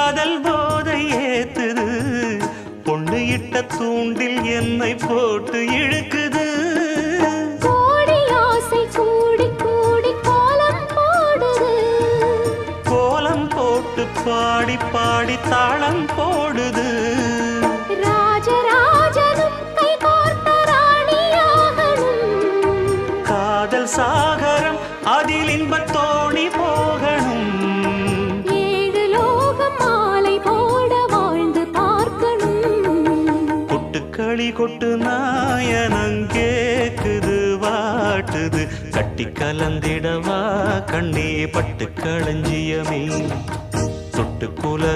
காதல் போதை ஏத்துது, பொண்ணு இட்ட தூண்டில் என்னை போட்டு இழுக்குது. கோடி ஆசை கூடி கூடி கோலம் போடுது, கோலம் போட்டு பாடி பாடி தாளம் போடுது. ராஜராஜனும் கை கோர்த்த ராணியாகணும், காதல் சாகரம் அதில் இன்பத் தோணி போகணும். ஏழு லோகம் மாலை போட வாழ்ந்து பார்க்கணும். கொட்டுக்களி கொட்டு நாயனங்கேக்குது வாட்டுது, கட்டி கலந்திடவா கண்ணே பட்டு களஞ்சியமே தொட்டு குலவி